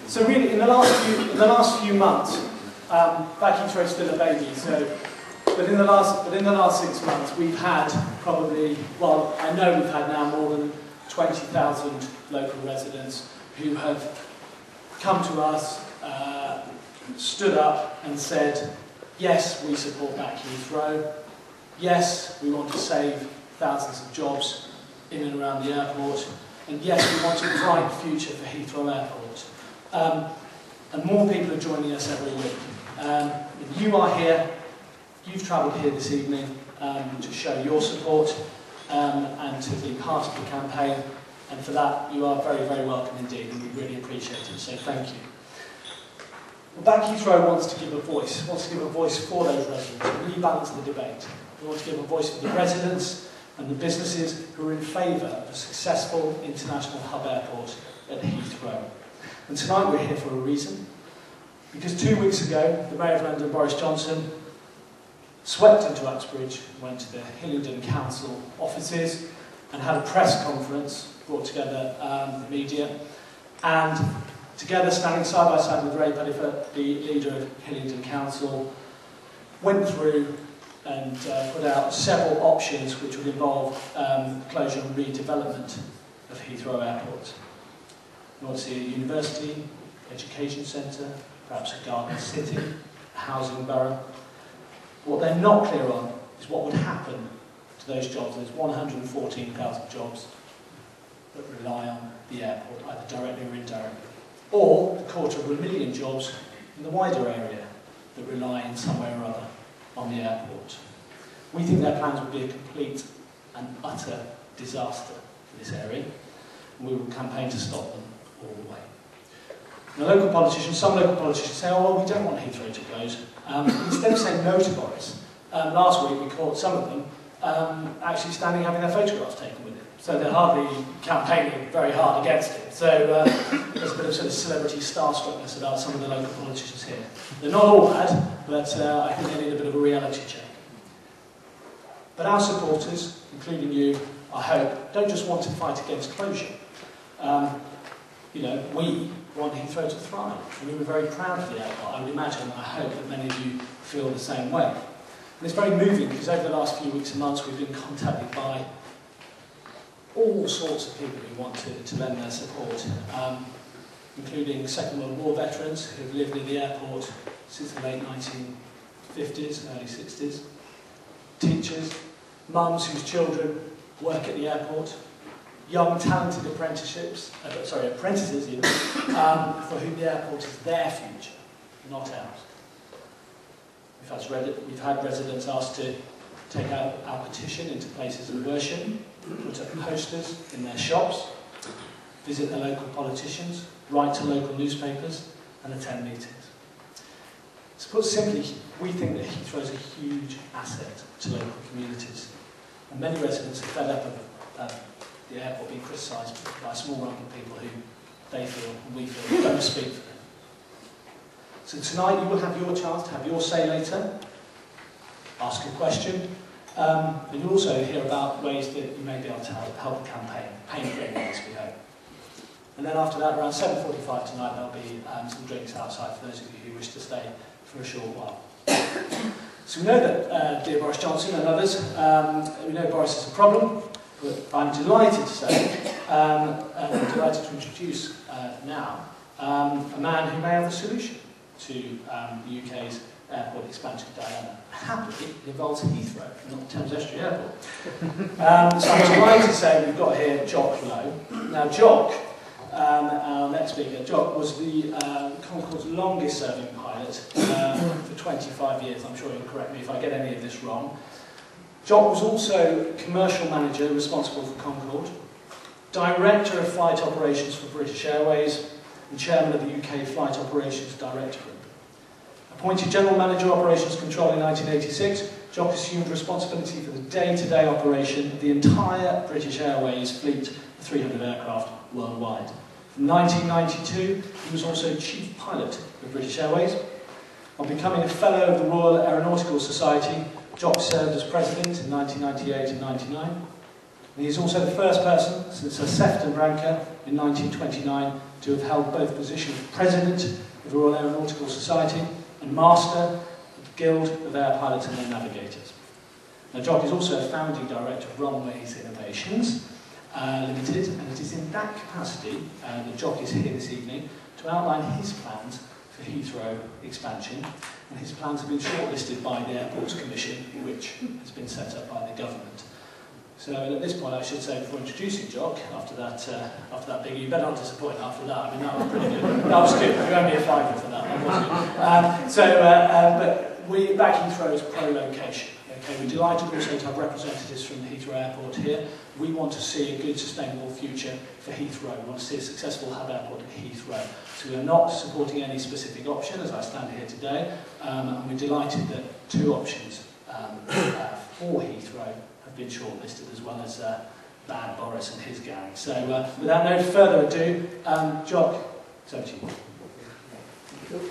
So really, in the last few months, back Heathrow's still a baby. But in the last 6 months, we've had probably, well, I know we've had now more than 20,000 local residents who have come to us, stood up and said, yes, we support back Heathrow. Yes, we want to save thousands of jobs in and around the airport. And yes, we want a bright future for Heathrow Airport. And more people are joining us every week. You are here, you've travelled here this evening to show your support and to be part of the campaign. And for that, you are very, very welcome indeed, and we really appreciate it, so thank you. Well, Back Heathrow wants to give a voice for those residents, to rebalance the debate. We want to give a voice for the residents and the businesses who are in favour of a successful international hub airport at Heathrow. And tonight we're here for a reason, because 2 weeks ago, the Mayor of London, Boris Johnson, swept into Uxbridge, went to the Hillingdon Council offices and had a press conference, brought together the media, and together, standing side by side with Ray Puddifoot, the leader of Hillingdon Council, went through and put out several options which would involve closure and redevelopment of Heathrow Airport. You want to see a university, education centre, perhaps a garden city, a housing borough. What they're not clear on is what would happen to those jobs. There's 114,000 jobs that rely on the airport, either directly or indirectly. Or 250,000 jobs in the wider area that rely in some way or other on the airport. We think their plans would be a complete and utter disaster for this area, and we will campaign to stop them all the way. Now, some local politicians say, oh, well, we don't want Heathrow to close. Instead of saying no to Boris, last week we caught some of them actually standing having their photographs taken with it. So they're hardly campaigning very hard against it. So there's a bit of sort of celebrity starstruckness about some of the local politicians here. They're not all bad, but I think they need a bit of a reality check. But our supporters, including you, I hope, don't just want to fight against closure. You know, we want Heathrow to thrive, and we were very proud of the airport. I would imagine, and I hope that many of you feel the same way. And it's very moving, because over the last few weeks and months we've been contacted by all sorts of people who want to lend their support, including Second World War veterans who have lived near the airport since the late 1950s, early 60s, teachers, mums whose children work at the airport, young talented apprentices even, for whom the airport is their future, not ours. We've had residents asked to take out our petition into places of worship, put up posters in their shops, visit their local politicians, write to local newspapers, and attend meetings. So put simply, we think that Heathrow is a huge asset to local communities. And many residents are fed up of the airport being criticised by a small number of people who they feel, and we feel, don't speak for them. So tonight you will have your chance to have your say later, ask a question, and you'll also hear about ways that you may be able to help the campaign, pain-free ways, we hope. And then after that, around 7:45 tonight, there'll be some drinks outside for those of you who wish to stay for a short while. So we know that, dear Boris Johnson and others, we know Boris is a problem, but I'm delighted to say, and delighted to introduce now, a man who may have the solution to the UK's airport expansion dilemma. Happily, it involves Heathrow, not Thames Estuary Airport. So I'm delighted to say we've got here Jock Lowe. Now Jock, our next speaker, Jock was the Concorde's longest serving pilot for 25 years. I'm sure you'll correct me if I get any of this wrong. Jock was also commercial manager responsible for Concorde, director of flight operations for British Airways, and chairman of the UK Flight Operations Directorate. Appointed General Manager Operations Control in 1986, Jock assumed responsibility for the day-to-day operation of the entire British Airways fleet of 300 aircraft worldwide. From 1992, he was also Chief Pilot of British Airways. On becoming a Fellow of the Royal Aeronautical Society, Jock served as President in 1998 and 99. And he is also the first person since Sir Sefton Ranker in 1929 to have held both positions of President of the Royal Aeronautical Society and Master of the Guild of Air Pilots and Air Navigators. Now, Jock is also a founding director of Runways Innovations Limited, and it is in that capacity that Jock is here this evening to outline his plans for Heathrow expansion. And his plans have been shortlisted by the Airports Commission, which has been set up by the government. So at this point, I should say, before introducing Jock, after that big, you better not disappoint after that. I mean, that was pretty good. That was good. You owe me a fiver for that. That was good. But we back Heathrow is pro-location. Okay, we're delighted also to have representatives from the Heathrow Airport here. We want to see a good, sustainable future for Heathrow. We want to see a successful hub airport at Heathrow. So we are not supporting any specific option as I stand here today, and we're delighted that two options for Heathrow have been shortlisted, as well as Bad Boris and his gang. So without no further ado, Jock, it's over to you.